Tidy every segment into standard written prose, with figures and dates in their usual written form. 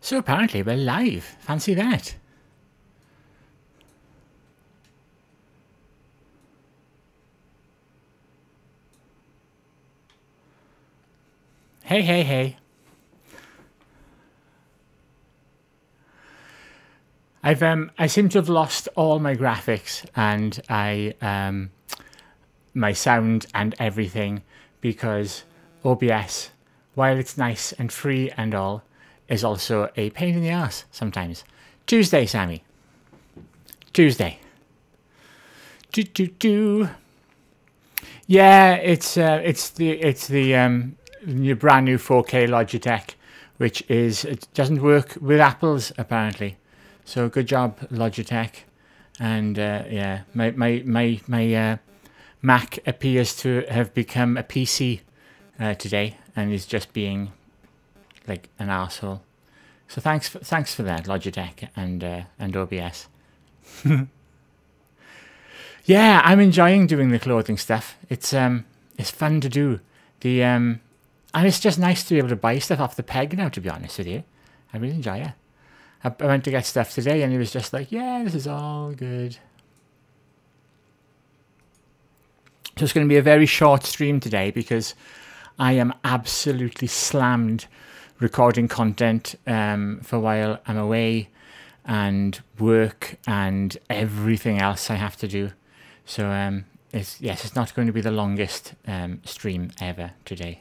So apparently we're live. Fancy that. Hey, hey, hey. I seem to have lost all my graphics and my sound and everything because OBS, while it's nice and free and all, is also a pain in the ass sometimes. Tuesday, Sammy. Tuesday. Yeah, it's the new brand new 4K Logitech, which it doesn't work with Apple's apparently. So good job, Logitech. And yeah, my Mac appears to have become a PC today and is just being like an asshole. So thanks for that, Logitech and OBS. Yeah, I'm enjoying doing the clothing stuff. It's fun to do. And it's just nice to be able to buy stuff off the peg now, to be honest with you. I really enjoy it. I went to get stuff today and it was just like, yeah, this is all good. So it's going to be a very short stream today because I am absolutely slammed recording content for while I'm away and work and everything else I have to do. So it's not going to be the longest stream ever today,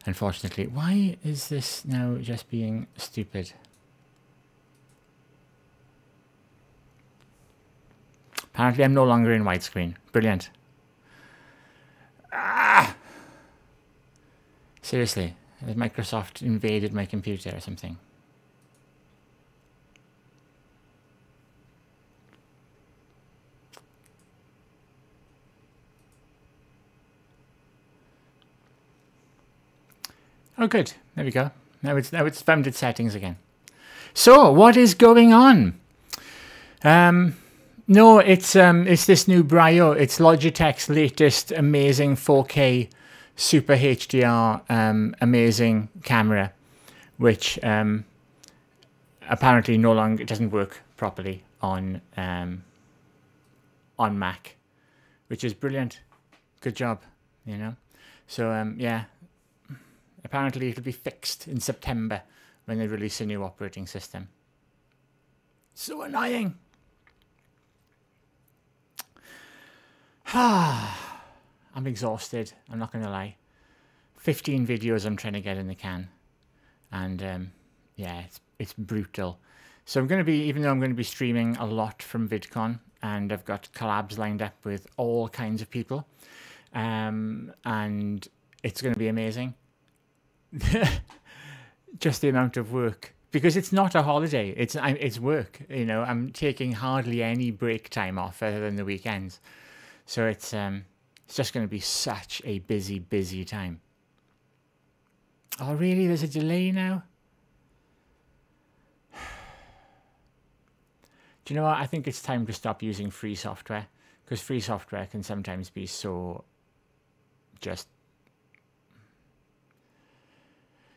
unfortunately. Why is this now just being stupid? Apparently I'm no longer in widescreen. Brilliant. Ah! Seriously, has Microsoft invaded my computer or something? Oh, good. There we go. Now it's found its settings again. So, what is going on? No, it's this new Brio. It's Logitech's latest amazing 4K Super HDR amazing camera, which apparently no longer doesn't work properly on Mac, which is brilliant. Good job, you know. So yeah. Apparently it'll be fixed in September when they release a new operating system. So annoying. I'm exhausted, I'm not going to lie. 15 videos I'm trying to get in the can. And yeah, it's brutal. So I'm going to be, even though I'm going to be streaming a lot from VidCon, and I've got collabs lined up with all kinds of people. And it's going to be amazing. Just the amount of work, because it's not a holiday, it's work, you know. I'm taking hardly any break time off other than the weekends, so it's just going to be such a busy time. Oh really, there's a delay now? Do you know what, I think it's time to stop using free software, because free software can sometimes be so just...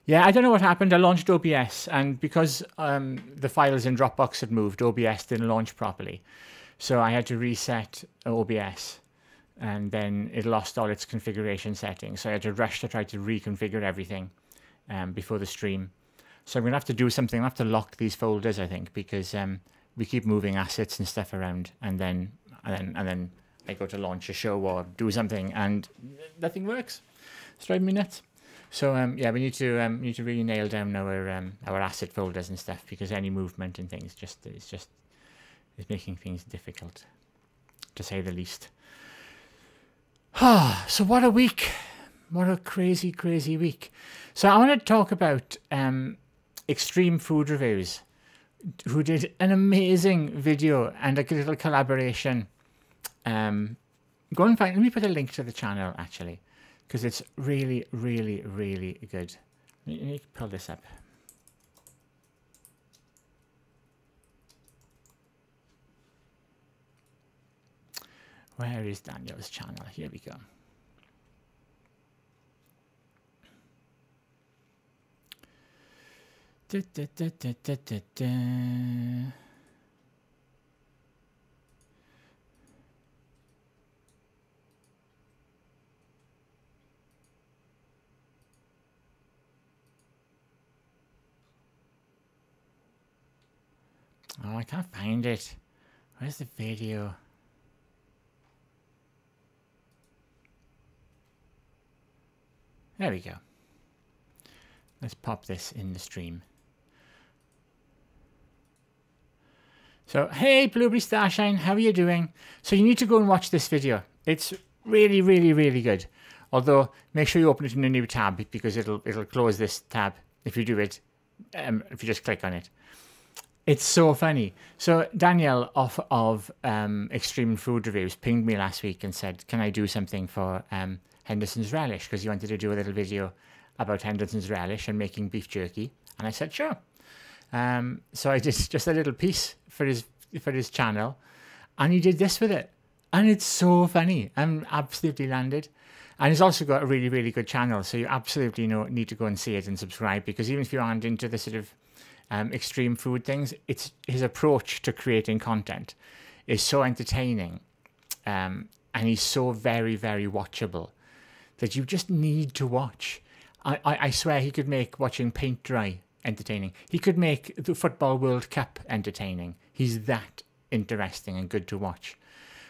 Yeah, I don't know what happened. I launched OBS, and because the files in Dropbox had moved, OBS didn't launch properly. So I had to reset OBS, and then it lost all its configuration settings. So I had to rush to try to reconfigure everything before the stream. So I'm going to have to do something. I have to lock these folders, I think, because we keep moving assets and stuff around, and then I go to launch a show or do something, and nothing works. It's driving me nuts. So yeah, we need to really nail down our asset folders and stuff, because any movement and things is making things difficult, to say the least. So what a week! What a crazy week. So I want to talk about Extreme Food Reviews, who did an amazing video and a little collaboration. Go and find. Let me put a link to the channel actually, because it's really good. Let me pull this up. Where is Daniel's channel? Here we go. Da, da, da, da, da, da, da. Oh, I can't find it. Where's the video? There we go. Let's pop this in the stream. So, hey, Blueberry Starshine, how are you doing? So you need to go and watch this video. It's really, really, really good. Although, make sure you open it in a new tab because it'll close this tab if you do it, if you just click on it. It's so funny. So Danielle of Extreme Food Reviews pinged me last week and said, can I do something for Henderson's Relish? Because he wanted to do a little video about Henderson's Relish and making beef jerky. And I said, sure. So I did just a little piece for his channel, and he did this with it. And it's so funny. I'm absolutely landed. And he's also got a really, really good channel. So you absolutely need to go and see it and subscribe, because even if you aren't into the sort of extreme food things, it's his approach to creating content is so entertaining, and he's so very, very watchable that you just need to watch. I swear he could make watching paint dry entertaining. He could make the Football World Cup entertaining. He's that interesting and good to watch.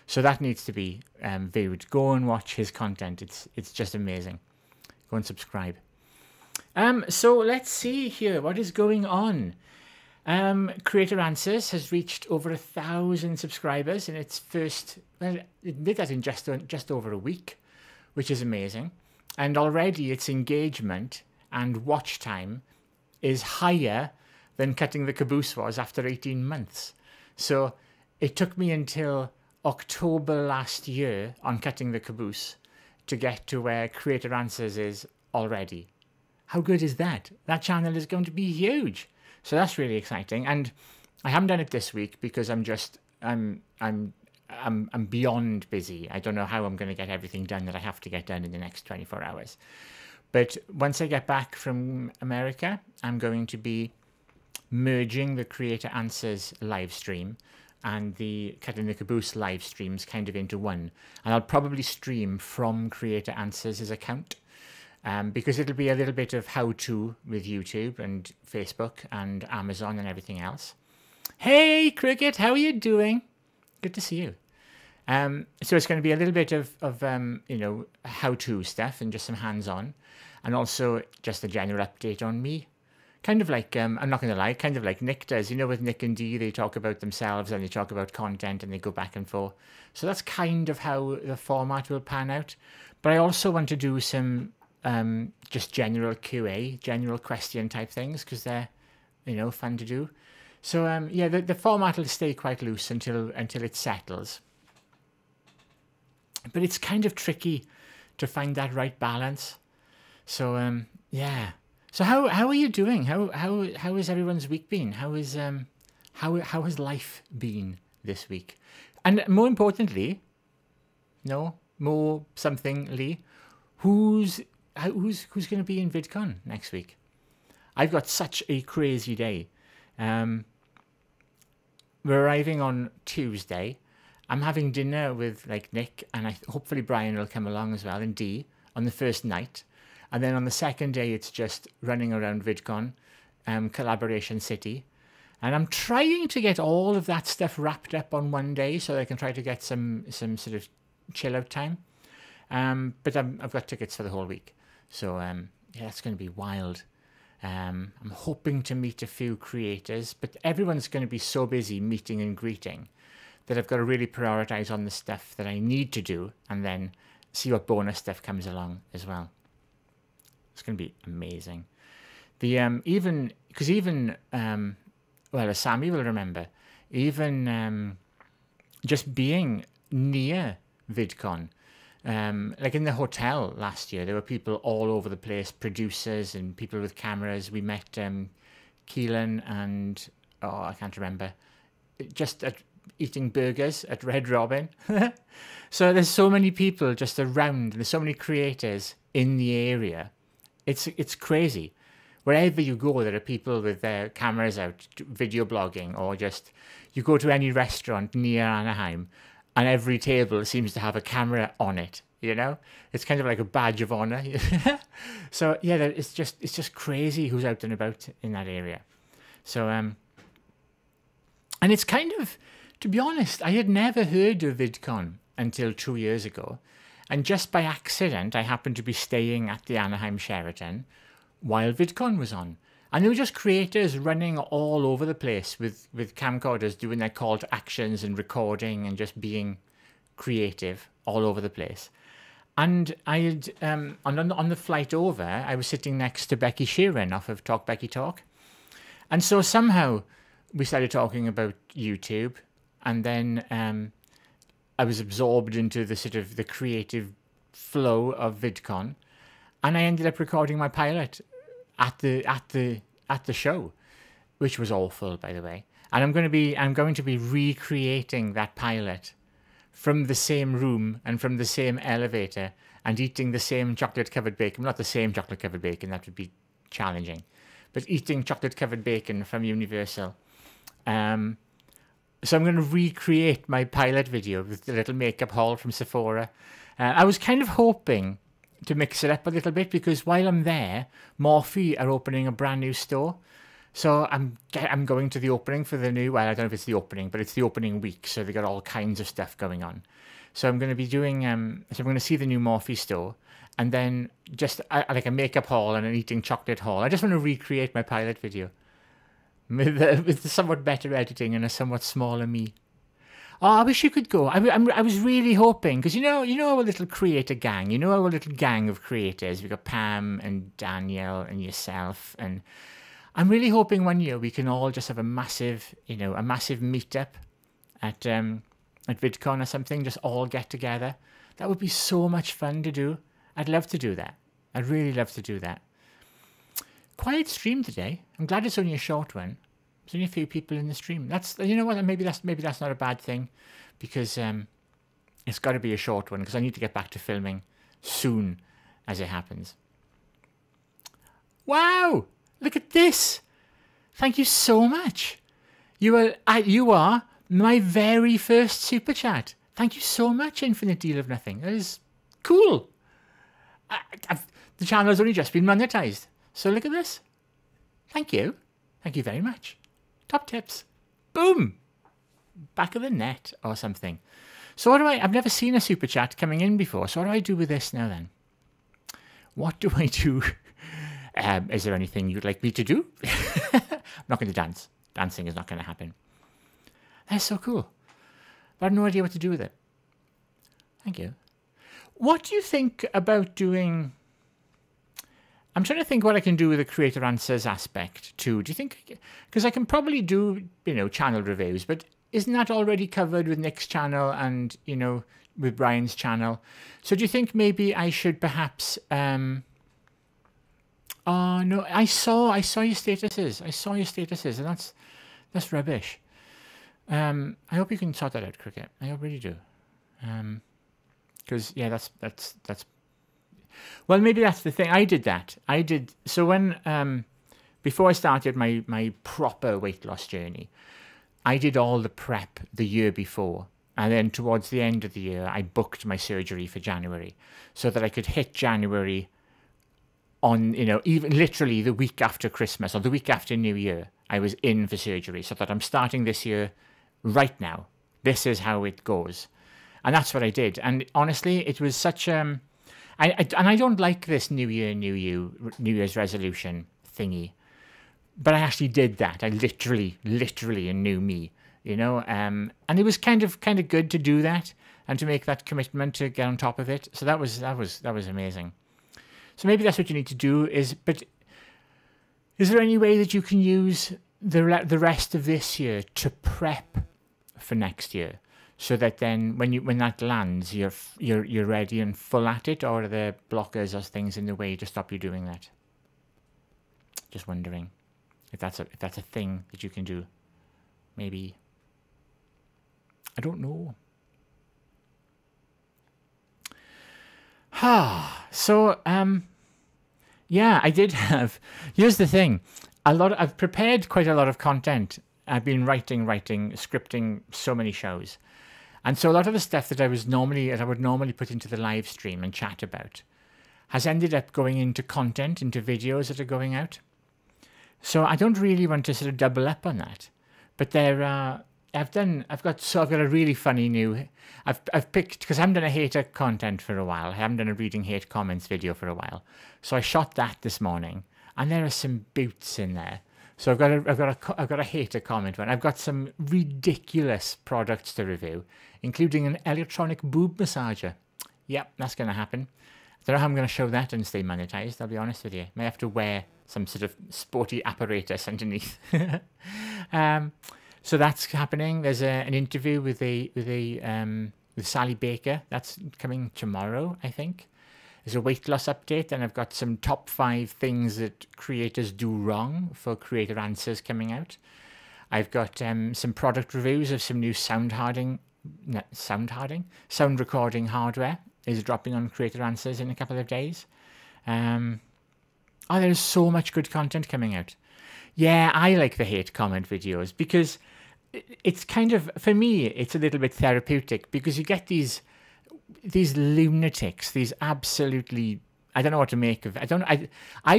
So that needs to be viewed. Go and watch his content. It's just amazing. Go and subscribe. So let's see here. What is going on? Creator Answers has reached over 1,000 subscribers in its first... Well, it did that in just over a week, which is amazing. And already its engagement and watch time is higher than Cutting the Caboose was after 18 months. So it took me until October last year on Cutting the Caboose to get to where Creator Answers is already. How good is that? That channel is going to be huge. So that's really exciting. And I haven't done it this week because I'm beyond busy. I don't know how I'm going to get everything done that I have to get done in the next 24 hours. But once I get back from America, I'm going to be merging the Creator Answers live stream and the Cutting the Caboose live streams kind of into one. And I'll probably stream from Creator Answers' account, because it'll be a little bit of how-to with YouTube and Facebook and Amazon and everything else. Hey, Cricket, how are you doing? Good to see you. So it's going to be a little bit of how-to stuff and just some hands-on, and also just a general update on me. Kind of like, I'm not going to lie, kind of like Nick does. You know, with Nick and Dee, they talk about themselves and they talk about content and they go back and forth. So that's kind of how the format will pan out. But I also want to do some just general QA, general question type things, because they're, fun to do. So, yeah, the format will stay quite loose until it settles. But it's kind of tricky to find that right balance. So, yeah. So how are you doing? How has everyone's week been? How has life been this week? And more importantly, who's going to be in VidCon next week? I've got such a crazy day. We're arriving on Tuesday. I'm having dinner with Nick, and hopefully Brian will come along as well, and Dee on the first night. And then on the second day, it's just running around VidCon, Collaboration City. And I'm trying to get all of that stuff wrapped up on one day so I can try to get some sort of chill out time. But I've got tickets for the whole week. So, yeah, it's going to be wild. I'm hoping to meet a few creators, but everyone's going to be so busy meeting and greeting that I've got to really prioritize on the stuff that I need to do and then see what bonus stuff comes along as well. It's going to be amazing. The well, as Sammy will remember, even just being near VidCon, like in the hotel last year, there were people all over the place, producers and people with cameras. We met Keelan and I can't remember, just eating burgers at Red Robin. So there's so many people just around. There's so many creators in the area. It's crazy. wherever you go, there are people with their cameras out, video blogging, or just you go to any restaurant near Anaheim, and every table seems to have a camera on it. You know, it's kind of like a badge of honor. So yeah, it's just crazy who's out and about in that area. So and it's kind of, to be honest, I had never heard of VidCon until 2 years ago. And just by accident, I happened to be staying at the Anaheim Sheraton while VidCon was on. And there were just creators running all over the place with camcorders doing their call to actions and recording and just being creative all over the place. And I had, on the flight over, I was sitting next to Becky Sheeran off of Talk Becky Talk. And so somehow we started talking about YouTube, and then I was absorbed into the sort of the creative flow of VidCon, and I ended up recording my pilot at the show, which was awful, by the way. And I'm going to be recreating that pilot from the same room and from the same elevator and eating the same chocolate-covered bacon. Not the same chocolate-covered bacon, that would be challenging, but eating chocolate-covered bacon from Universal. So I'm going to recreate my pilot video with the little makeup haul from Sephora. I was kind of hoping to mix it up a little bit, because while I'm there, Morphe are opening a brand new store. So I'm going to the opening for the new, well, I don't know if it's the opening, but it's the opening week, so they got all kinds of stuff going on. So I'm going to be doing, so I'm going to see the new Morphe store, and then just like a makeup haul and an eating chocolate haul. I just want to recreate my pilot video with somewhat better editing and a somewhat smaller me. Oh, I wish you could go. I was really hoping, because you know our little creator gang. You know our little gang of creators. We've got Pam and Danielle and yourself, and I'm really hoping one year we can all just have a massive meetup at VidCon or something. Just all get together. That would be so much fun to do. I'd love to do that. I'd really love to do that. Quiet stream today. I'm glad it's only a short one. There's only a few people in the stream. That's, you know what, maybe that's not a bad thing, because it's got to be a short one, because I need to get back to filming soon as it happens. Wow, look at this. Thank you so much. You are my very first super chat. Thank you so much, Infinite Deal of Nothing. That is cool. The channel has only just been monetized. So look at this. Thank you. Thank you very much. Top tips. Boom. Back of the net or something. So what do I've never seen a super chat coming in before. So what do I do with this now then? What do I do? Is there anything you'd like me to do? I'm not going to dance. Dancing is not going to happen. That's so cool. But I have no idea what to do with it. Thank you. What do you think about doing... I'm trying to think what I can do with the creator answers aspect too. Do you think, because I can probably do, channel reviews, but isn't that already covered with Nick's channel and, with Brian's channel? So do you think maybe I should perhaps, oh no, I saw your statuses. I saw your statuses, and that's rubbish. I hope you can sort that out, Cricket. I really do. Because, yeah, that's well, maybe that's the thing. I did that. So when, before I started my proper weight loss journey, I did all the prep the year before. And then towards the end of the year, I booked my surgery for January, so that I could hit January on, even literally the week after Christmas or the week after New Year, I was in for surgery, so that I'm starting this year right now. This is how it goes. And that's what I did. And honestly, it was such I don't like this New Year's resolution thingy, but I actually did that. I literally a new me, and it was kind of good to do that and to make that commitment to get on top of it. So that was amazing. So maybe that's what you need to do. But is there any way that you can use the rest of this year to prep for next year? So that then, when that lands, you're ready and full at it, or are there blockers or things in the way to stop you doing that? Just wondering if that's a thing that you can do. Maybe. I don't know. So Yeah, I did have. Here's the thing. I've prepared quite a lot of content. I've been writing, scripting so many shows. And so a lot of the stuff that I would normally put into the live stream and chat about has ended up going into content, into videos that are going out. So I don't really want to sort of double up on that. But I've got a really funny new, I've picked, because I haven't done a hater content for a while. I haven't done a reading hate comments video for a while. So I shot that this morning, and there are some boots in there. So I've got a hater comment one. I've got some ridiculous products to review, including an electronic boob massager. Yep, that's going to happen. I don't know how I'm going to show that and stay monetized, I'll be honest with you. May have to wear some sort of sporty apparatus underneath. So that's happening. There's an interview with Sally Baker. That's coming tomorrow, I think. There's a weight loss update, and I've got some top 5 things that creators do wrong for Creator Answers coming out. I've got some product reviews of some new sound recording hardware is dropping on Creator Answers in a couple of days. There's so much good content coming out. Yeah, I like the hate comment videos because it's kind of, for me, it's a little bit therapeutic because you get these lunatics, these absolutely, I don't know what to make of. I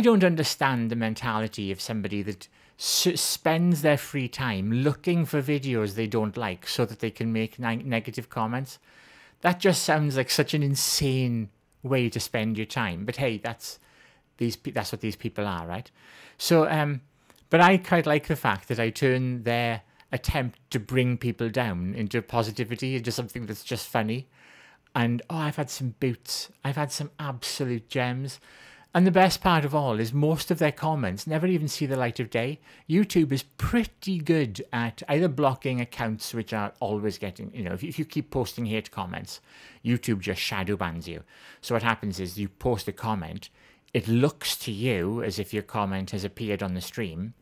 don't understand the mentality of somebody that spends their free time looking for videos they don't like so that they can make negative comments. That just sounds like such an insane way to spend your time. But hey, that's what these people are, right? So, but I quite like the fact that I turn their attempt to bring people down into positivity, into something that's just funny. And I've had some boots. I've had some absolute gems. And the best part of all is most of their comments never even see the light of day. YouTube is pretty good at either blocking accounts which are always getting, if you keep posting hate comments, YouTube just shadow bans you. So what happens is you post a comment, it looks to you as if your comment has appeared on the stream,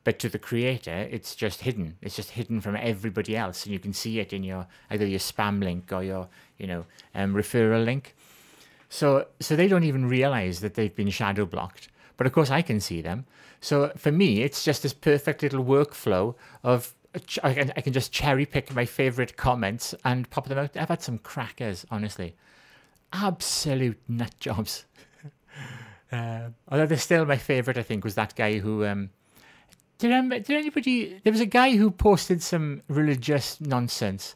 but to the creator, it's just hidden. It's just hidden from everybody else, and you can see it in either your spam link or your, referral link. So they don't even realize that they've been shadow blocked. But of course, I can see them. So for me, it's just this perfect little workflow of I can just cherry pick my favorite comments and pop them out. I've had some crackers, honestly, absolute nut jobs. Although they're still my favorite, I think, was that guy who. Did anybody? There was a guy who posted some religious nonsense,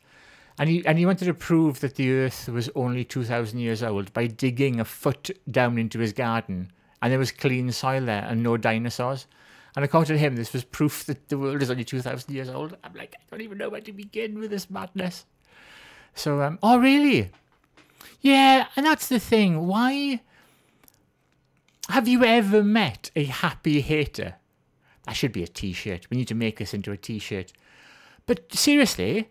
and he wanted to prove that the Earth was only 2,000 years old by digging a foot down into his garden, and there was clean soil there and no dinosaurs. And according to him, this was proof that the world is only 2,000 years old. I'm like, I don't even know where to begin with this madness. So, oh really? Yeah, and that's the thing. Why? Have you ever met a happy hater? That should be a t-shirt. We need to make this into a t-shirt. But seriously,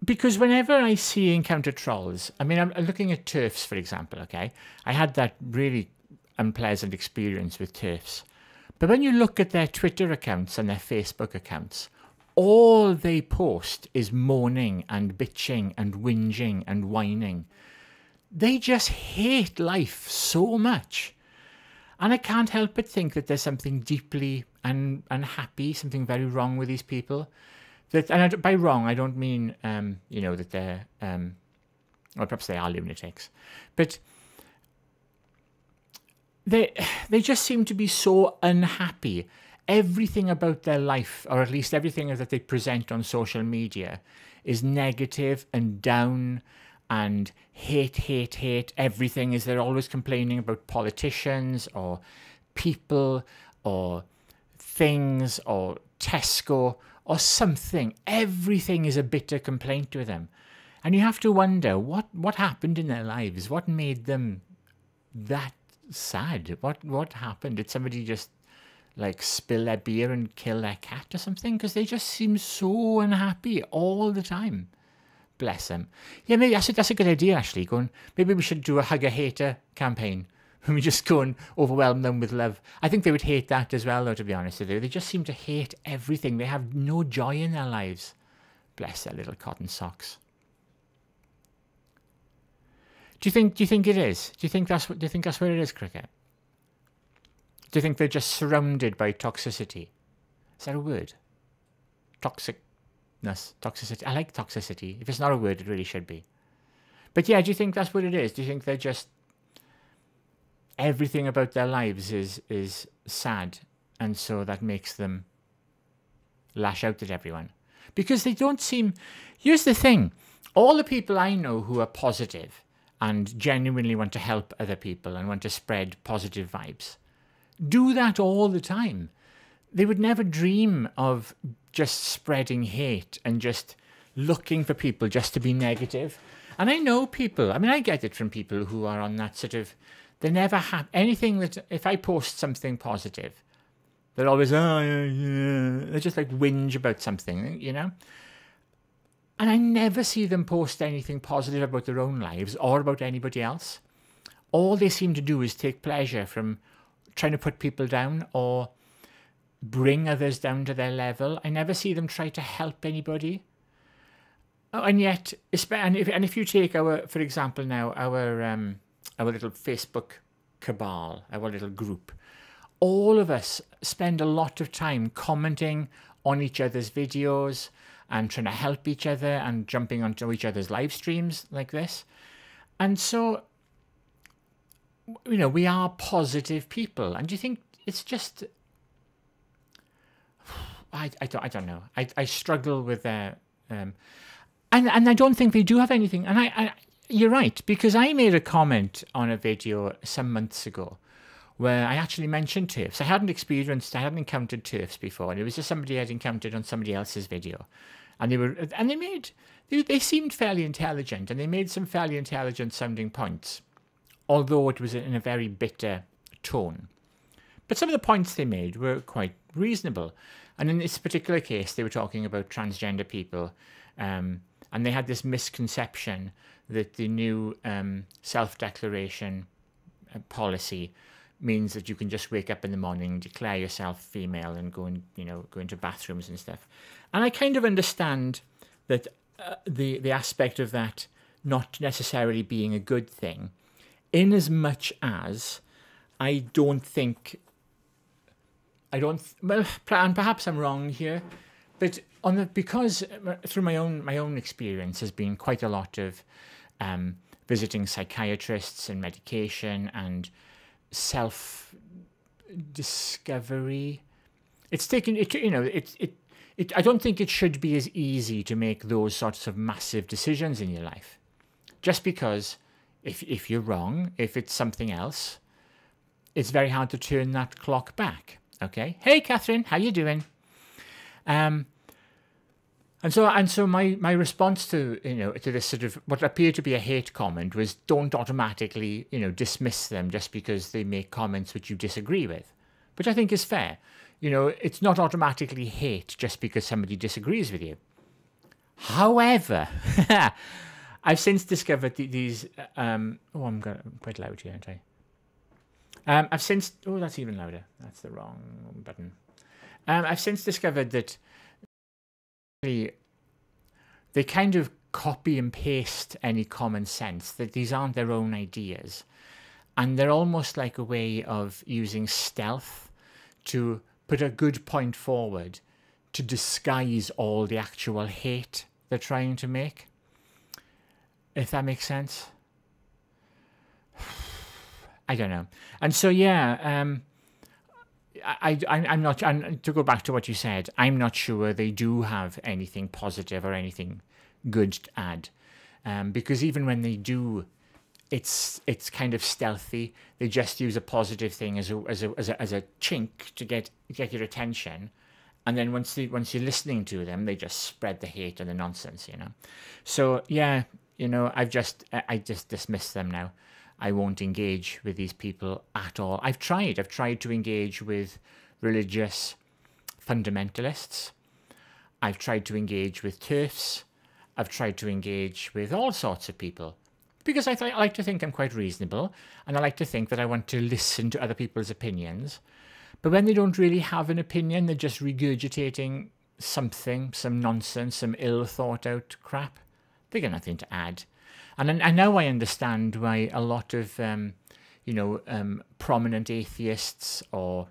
because whenever I encounter trolls, I mean, I'm looking at TERFs, for example, okay? I had that really unpleasant experience with TERFs. But when you look at their Twitter accounts and their Facebook accounts, all they post is moaning and bitching and whinging and whining. They just hate life so much. And I can't help but think that there's something deeply unhappy, something very wrong with these people. And by wrong, I don't mean, that they're, or perhaps they are lunatics. But they just seem to be so unhappy. Everything about their life, or at least everything that they present on social media, is negative and down and hate. Everything is they're always complaining about politicians or people or things or Tesco or something. Everything is a bitter complaint with them. And you have to wonder what happened in their lives? What made them that sad? What happened? Did somebody just like spill their beer and kill their cat or something? Because they just seem so unhappy all the time. Bless them. Yeah, maybe that's a good idea, actually. Maybe we should do a Hug a Hater campaign. We just go and overwhelm them with love. I think they would hate that as well, though, to be honest with you. They just seem to hate everything. They have no joy in their lives. Bless their little cotton socks. Do you think it is? Do you think that's where it is, Cricket? Do you think they're just surrounded by toxicity? Is that a word? Toxicness, toxicity. I like toxicity. If it's not a word, it really should be. But yeah, do you think that's what it is? Do you think they're just... everything about their lives is sad, and so that makes them lash out at everyone? Because they don't seem... Here's the thing. All the people I know who are positive and genuinely want to help other people and want to spread positive vibes do that all the time. They would never dream of just spreading hate and just looking for people just to be negative. And I know people, I mean, I get it from people who are on that sort of... They never have anything that... If I post something positive, they're always, oh, yeah. They just like whinge about something, you know? And I never see them post anything positive about their own lives or about anybody else. All they seem to do is take pleasure from trying to put people down or bring others down to their level. I never see them try to help anybody. Oh, and yet, if you take our, for example now, our little Facebook cabal, our little group, all of us spend a lot of time commenting on each other's videos and trying to help each other and jumping onto each other's live streams like this. And so, you know, we are positive people. And do you think it's just... I don't know. I struggle with and I don't think they do have anything. And you're right, because I made a comment on a video some months ago where I actually mentioned TERFs. I hadn't encountered TERFs before, and it was just somebody I'd encountered on somebody else's video. And they seemed fairly intelligent, and they made some fairly intelligent sounding points, although it was in a very bitter tone. But some of the points they made were quite reasonable. And in this particular case, they were talking about transgender people, and they had this misconception that the new self-declaration policy means that you can just wake up in the morning, declare yourself female, and go into bathrooms and stuff. And I kind of understand that the aspect of that not necessarily being a good thing, in as much as well, and perhaps I'm wrong here, but because through my own experience has been quite a lot of visiting psychiatrists and medication and self-discovery. It's taken it, you know, I don't think it should be as easy to make those sorts of massive decisions in your life, just because if you're wrong, if it's something else, it's very hard to turn that clock back. Okay, hey Catherine, how you doing? And so my response to this sort of what appeared to be a hate comment was, don't automatically dismiss them just because they make comments which you disagree with, which I think is fair. It's not automatically hate just because somebody disagrees with you. However, I've since discovered these. I'm quite loud here, aren't I? That's even louder. That's the wrong button. I've since discovered that they kind of copy and paste any common sense, that these aren't their own ideas. And they're almost like a way of using stealth to put a good point forward to disguise all the actual hate they're trying to make. If that makes sense. I don't know. And so, yeah, I'm not, and to go back to what you said, I'm not sure they do have anything positive or anything good to add. Because even when they do, it's kind of stealthy. They just use a positive thing as a chink to get your attention. And then once you're listening to them, they just spread the hate and the nonsense, So, yeah, I just dismiss them now. I won't engage with these people at all. I've tried to engage with religious fundamentalists. I've tried to engage with TERFs. I've tried to engage with all sorts of people because I like to think I'm quite reasonable, and I like to think that I want to listen to other people's opinions. But when they don't really have an opinion, they're just regurgitating something, some nonsense, some ill thought out crap. They got nothing to add. And now I understand why a lot of, you know, prominent atheists or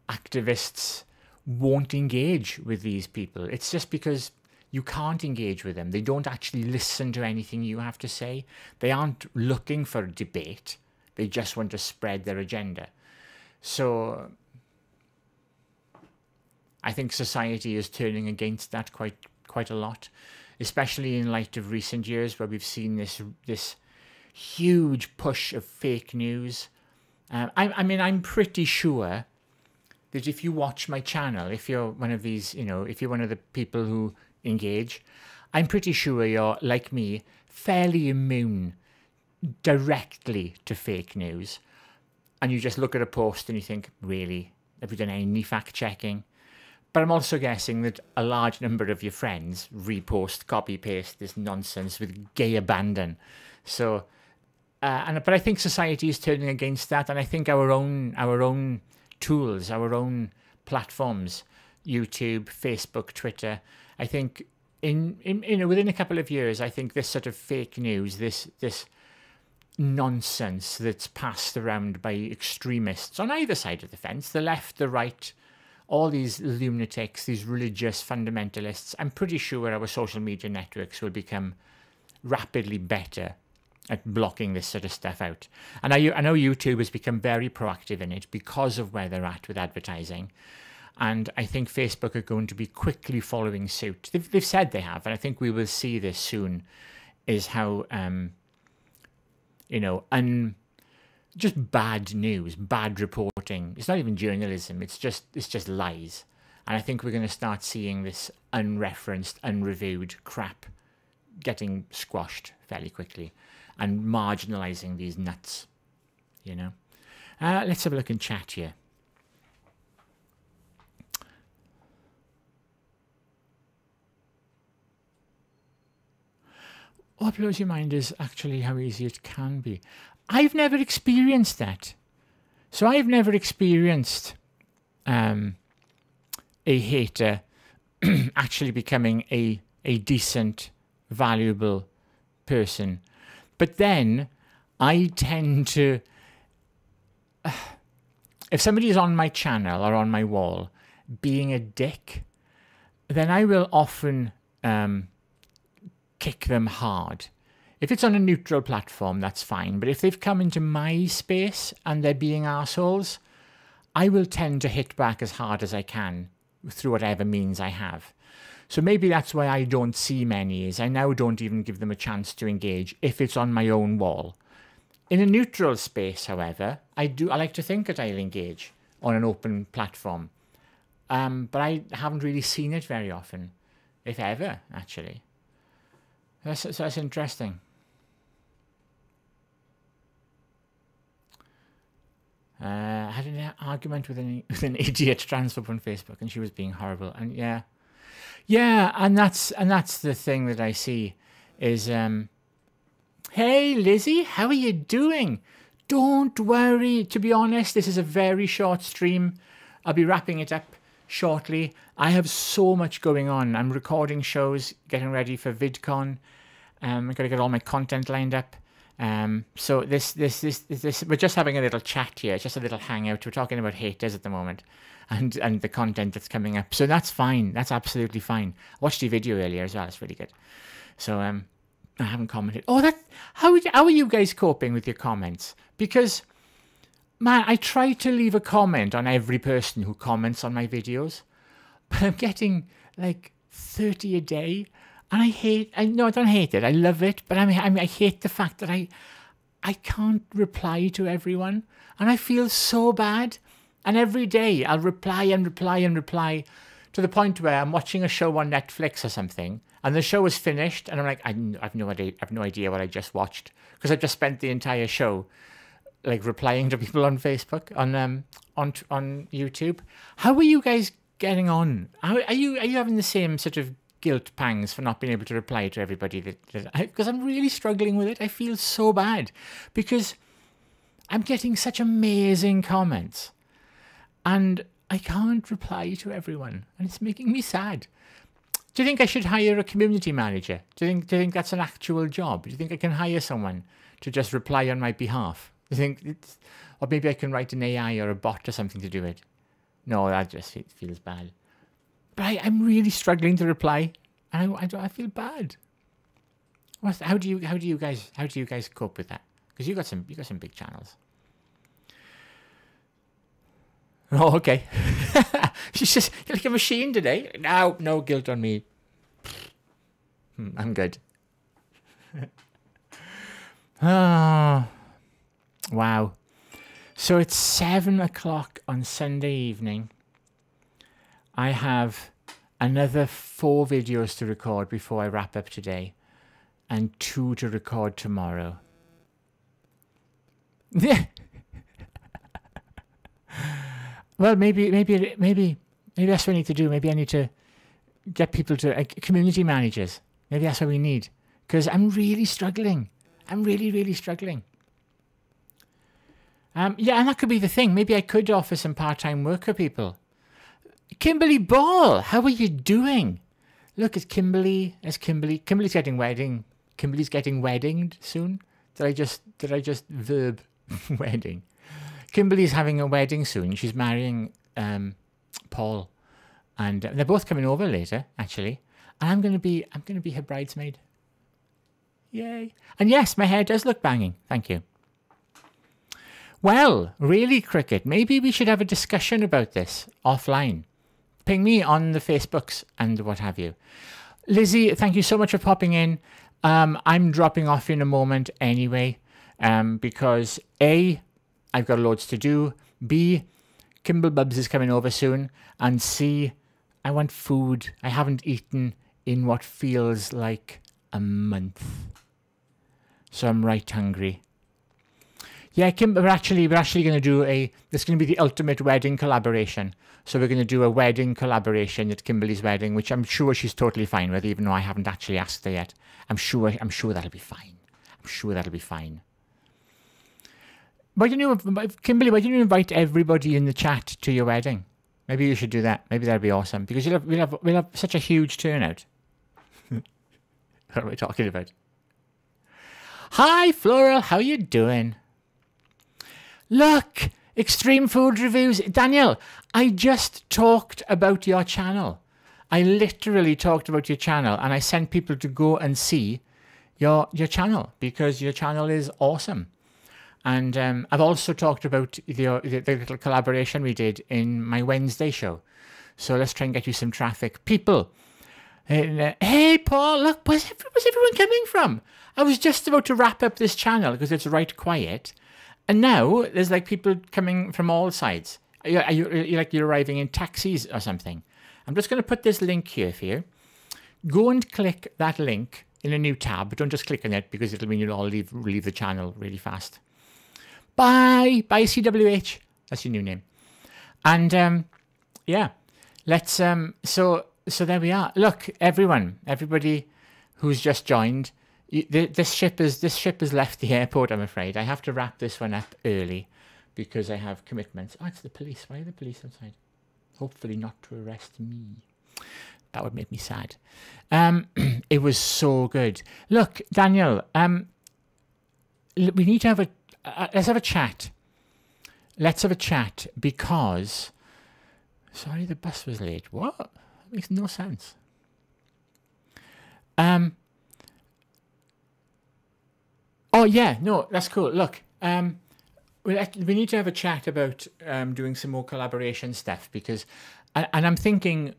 activists won't engage with these people. It's just because you can't engage with them. They don't actually listen to anything you have to say. They aren't looking for debate. They just want to spread their agenda. So I think society is turning against that quite a lot, especially in light of recent years where we've seen this huge push of fake news. I mean, I'm pretty sure that if you watch my channel, if you're one of these, you know, if you're one of the people who engage, I'm pretty sure you're, like me, fairly immune directly to fake news. And you just look at a post and you think, really? Have you done any fact checking? But I'm also guessing that a large number of your friends repost, copy paste this nonsense with gay abandon. So, but I think society is turning against that, and I think our own tools, our own platforms, YouTube, Facebook, Twitter, I think within a couple of years, I think this sort of fake news, this nonsense that's passed around by extremists on either side of the fence, the left, the right, all these lunatics, these religious fundamentalists, I'm pretty sure our social media networks will become rapidly better at blocking this sort of stuff out. And I know YouTube has become very proactive in it because of where they're at with advertising. And I think Facebook are going to be quickly following suit. They've said they have, and I think we will see this soon, is how, you know, just bad news, bad reporting. It's not even journalism. It's just lies. And I think we're going to start seeing this unreferenced, unreviewed crap getting squashed fairly quickly and marginalizing these nuts, you know. Let's have a look in chat here. What blows your mind is actually how easy it can be. I've never experienced that. So I've never experienced a hater actually becoming a decent, valuable person. But then I tend to, if somebody is on my channel or on my wall being a dick, then I will often kick them hard. If it's on a neutral platform, that's fine. But if they've come into my space and they're being arseholes, I will tend to hit back as hard as I can through whatever means I have. So maybe that's why I don't see many, is I now don't even give them a chance to engage if it's on my own wall. In a neutral space, however, I like to think that I'll engage on an open platform. But I haven't really seen it very often, if ever, actually. That's interesting. I had an argument with an idiot transphobe on Facebook, and she was being horrible. And yeah, and that's the thing that I see is, hey Lizzie, how are you doing? Don't worry. To be honest, this is a very short stream. I'll be wrapping it up shortly. I have so much going on. I'm recording shows, getting ready for VidCon. I've got to get all my content lined up. So this, we're just having a little chat here, just a little hangout. We're talking about haters at the moment, and the content that's coming up. So that's fine. That's absolutely fine. I watched your video earlier as well. It's really good. So I haven't commented. Oh, how are you guys coping with your comments? Because man, I try to leave a comment on every person who comments on my videos, but I'm getting like 30 a day. And I don't hate it. I love it. But I hate the fact that I can't reply to everyone. And I feel so bad. And every day I'll reply and reply and reply to the point where I'm watching a show on Netflix or something. And the show is finished. And I'm like, I've no idea what I just watched. Because I've just spent the entire show like replying to people on Facebook, on YouTube. How are you guys getting on? Are you having the same sort of guilt pangs for not being able to reply to everybody because I'm really struggling with it. I feel so bad because I'm getting such amazing comments and I can't reply to everyone, and it's making me sad. Do you think I should hire a community manager? Do you think that's an actual job? Do you think I can hire someone to just reply on my behalf? You think it's, or maybe I can write an AI or a bot or something to do it. No, that just feels bad. But I'm really struggling to reply, and I feel bad. How do you guys cope with that? Because you got some big channels. Oh, okay. She's just, you're like a machine today. No guilt on me. I'm good. Oh, wow. So it's 7 o'clock on Sunday evening. I have another 4 videos to record before I wrap up today, and 2 to record tomorrow. Well, maybe that's what I need to do. Maybe I need to get people to community managers. Maybe that's what we need, because I'm really struggling. I'm really struggling. Yeah, and that could be the thing. Maybe I could offer some part-time work for people. Kimberly Ball, how are you doing? Look, it's Kimberly. Kimberly's getting wedding. Kimberly's getting weddinged soon. Did I just verb wedding? Kimberly's having a wedding soon. She's marrying Paul, and they're both coming over later, actually. And I'm gonna be her bridesmaid. Yay! And yes, my hair does look banging. Thank you. Well, really, Cricket, maybe we should have a discussion about this offline. Ping me on the Facebooks and what have you. Lizzie, thank you so much for popping in. I'm dropping off in a moment anyway, because A, I've got loads to do. B, Kimble Bubs is coming over soon. And C, I want food. I haven't eaten in what feels like a month. So I'm right hungry. Yeah, Kim, we're actually going to do this is going to be the ultimate wedding collaboration. So we're going to do a wedding collaboration at Kimberly's wedding, which I'm sure she's totally fine with, even though I haven't actually asked her yet. I'm sure that'll be fine. I'm sure that'll be fine. Kimberly, why don't you invite everybody in the chat to your wedding? Maybe you should do that. Maybe that'd be awesome, because we'll have such a huge turnout. What am I talking about? Hi, Floral. How you doing? Look, extreme food reviews. Daniel, I just talked about your channel. I literally talked about your channel, and I sent people to go and see your channel, because your channel is awesome. And I've also talked about the little collaboration we did in my Wednesday show. So let's try and get you some traffic. People, hey, Paul, look, where's everyone coming from? I was just about to wrap up this channel because it's right quiet. And now there's like people coming from all sides. You're arriving in taxis or something. I'm just going to put this link here for you. Go and click that link in a new tab. But don't just click on it, because it'll mean you'll all leave the channel really fast. Bye CWH. That's your new name. And yeah, let's so there we are. Look, everybody who's just joined, this ship has left the airport, I'm afraid. I have to wrap this one up early because I have commitments. Oh, it's the police. Why are the police outside? Hopefully not to arrest me. That would make me sad. It was so good. Look, Daniel, we need to have let's have a chat. Let's have a chat, because... Sorry, the bus was late. What? That makes no sense. Oh, yeah. No, that's cool. Look, we need to have a chat about doing some more collaboration stuff, because... And I'm thinking,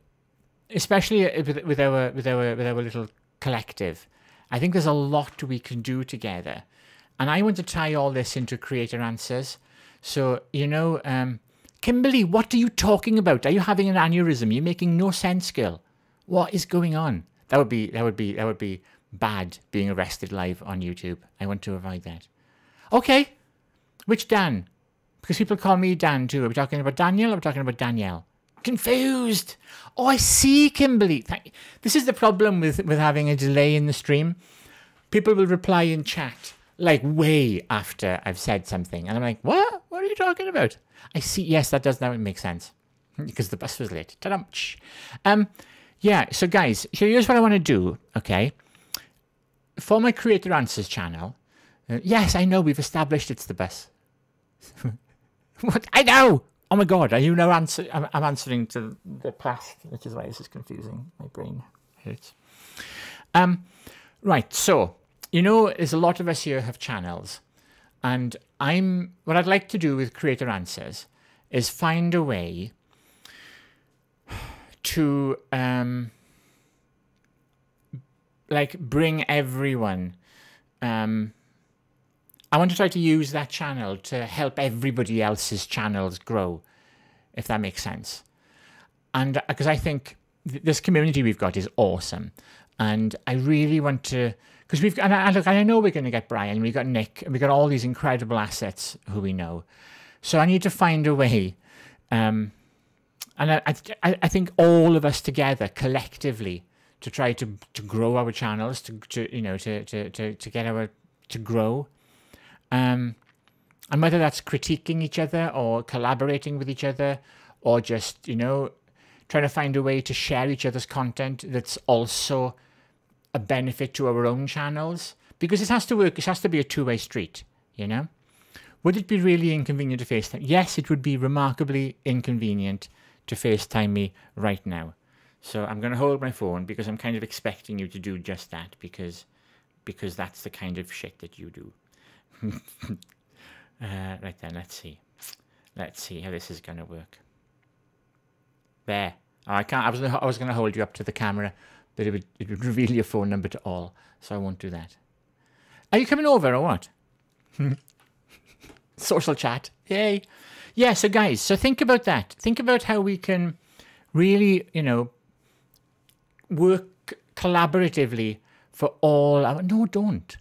especially with our little collective, I think there's a lot we can do together. And I want to tie all this into Creator Answers. So, you know, Kimberly, what are you talking about? Are you having an aneurysm? You're making no sense, girl. What is going on? That would be bad, being arrested live on YouTube. I want to avoid that. Okay. Which Dan? Because people call me Dan too. Are we talking about Daniel or are we talking about Danielle? Confused. Oh, I see, Kimberly. This is the problem with having a delay in the stream. People will reply in chat like way after I've said something. And I'm like, what? What are you talking about? I see. Yes, that does now make sense. Because the bus was late. Ta-dum. Yeah, so guys, here's what I want to do, okay? For my Creator Answers channel, Yes, I know, we've established it's the bus. What? I know! Oh my god, are you now answering? I'm answering to the past, which is why this is confusing. My brain hurts. Right, so, you know, there's a lot of us here have channels. And what I'd like to do with Creator Answers is find a way to, like, bring everyone. I want to try to use that channel to help everybody else's channels grow, if that makes sense. And because I think this community we've got is awesome. And I really want to, because I know we're going to get Brian, we've got Nick, and we've got all these incredible assets who we know. So I need to find a way. And I think all of us together, collectively, to try to grow our channels, to grow. And whether that's critiquing each other or collaborating with each other or just, you know, trying to find a way to share each other's content that's also a benefit to our own channels. Because it has to work. It has to be a two-way street, you know. Would it be really inconvenient to FaceTime? Yes, it would be remarkably inconvenient to FaceTime me right now. So I'm going to hold my phone because I'm kind of expecting you to do just that because that's the kind of shit that you do. Right then, let's see. Let's see how this is going to work. There. Oh, I can't. I was going to hold you up to the camera, but it would reveal your phone number to all, so I won't do that. Are you coming over or what? Social chat. Yay. Yeah, so guys, so think about that. Think about how we can really, you know, work collaboratively for all our... No, don't.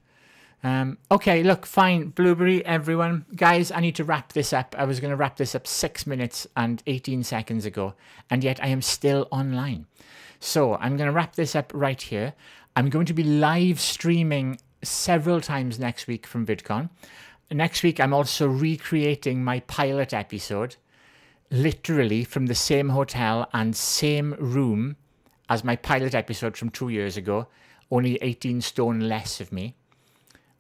Okay, look, fine. Blueberry, everyone. Guys, I need to wrap this up. I was going to wrap this up 6 minutes and 18 seconds ago, and yet I am still online. So I'm going to wrap this up right here. I'm going to be live streaming several times next week from VidCon. Next week, I'm also recreating my pilot episode, literally from the same hotel and same room as my pilot episode from 2 years ago, only 18 stone less of me,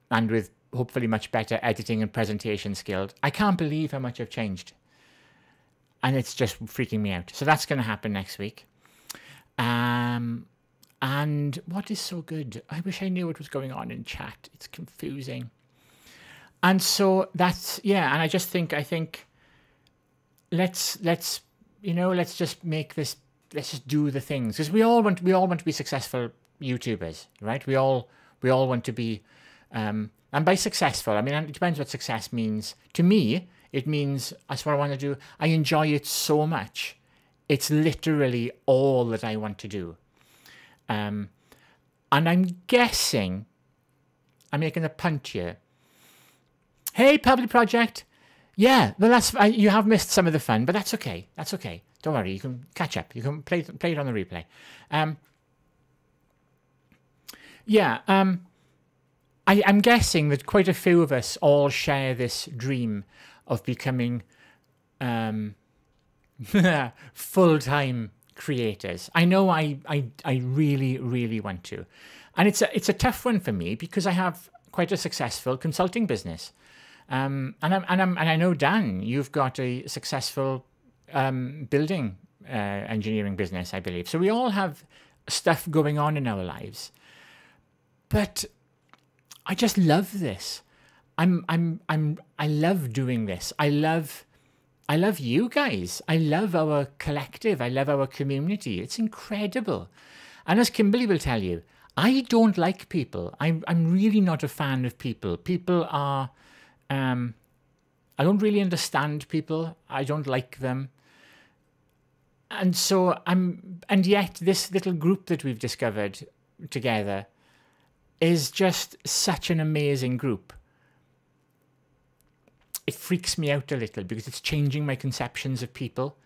and with hopefully much better editing and presentation skills. I can't believe how much I've changed. And it's just freaking me out. So that's going to happen next week. And what is so good? I wish I knew what was going on in chat. It's confusing. And so that's, yeah, and I think let's just make this, let's just do the things, because we all want to be successful YouTubers, right? We all want to be, and by successful, I mean, it depends what success means. To me, it means that's what I want to do. I enjoy it so much. It's literally all that I want to do. And I'm guessing, I'm making a punt here. Hey, Public Project. Yeah, well, you have missed some of the fun, but that's okay. That's okay. Don't worry. You can catch up. You can play it on the replay. I'm guessing that quite a few of us all share this dream of becoming full-time creators. I know I really, really want to. And it's a tough one for me because I have quite a successful consulting business. And I know, Dan, you've got a successful building engineering business, I believe. So we all have stuff going on in our lives. But I just love this. I love doing this. I love you guys. I love our collective. I love our community. It's incredible. And as Kimberly will tell you, I don't like people. I'm really not a fan of people. People are... I don't really understand people. I don't like them. And so and yet this little group that we've discovered together is just such an amazing group. It freaks me out a little because it's changing my conceptions of people.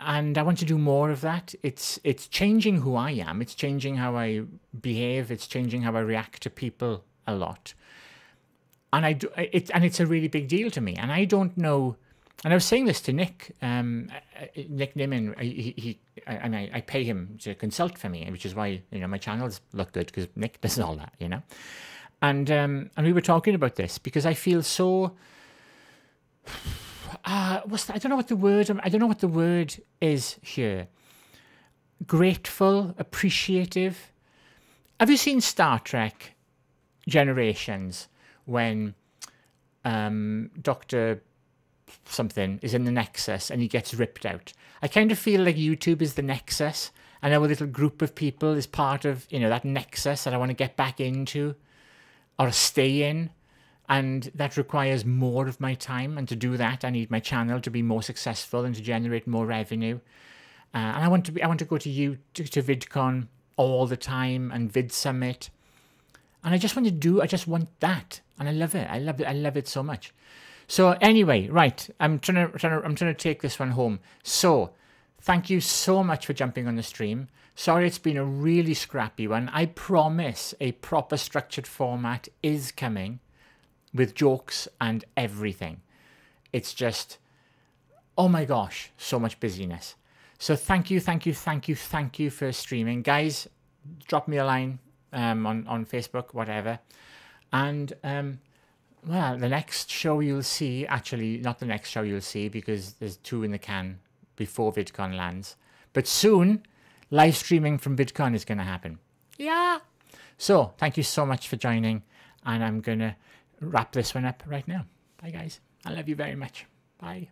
And I want to do more of that. It's changing who I am. It's changing how I behave. It's changing how I react to people a lot. And it's a really big deal to me. And I don't know. And I was saying this to Nick, Nick Niman. I pay him to consult for me, which is why my channels look good because Nick does all that, And we were talking about this because I feel so. What's that? I don't know what the word. I don't know what the word is here. Grateful, appreciative. Have you seen Star Trek Generations when Dr. something is in the Nexus and he gets ripped out? I kind of feel like YouTube is the Nexus, and our little group of people is part of, you know, that Nexus that I want to get back into or stay in. And that requires more of my time. And to do that, I need my channel to be more successful and to generate more revenue. And I want to go to VidCon all the time and Vid Summit. And I just want that. And I love it. I love it so much. So anyway, right. I'm trying to take this one home. So thank you so much for jumping on the stream. Sorry, it's been a really scrappy one. I promise a proper structured format is coming with jokes and everything. It's just, oh my gosh, so much busyness. So thank you for streaming. Guys, drop me a line on Facebook, whatever. And well, the next show you'll see, actually not the next show you'll see because there's 2 in the can before VidCon lands. But soon, live streaming from VidCon is going to happen. Yeah. So thank you so much for joining, and I'm going to wrap this one up right now. Bye guys. I love you very much. Bye.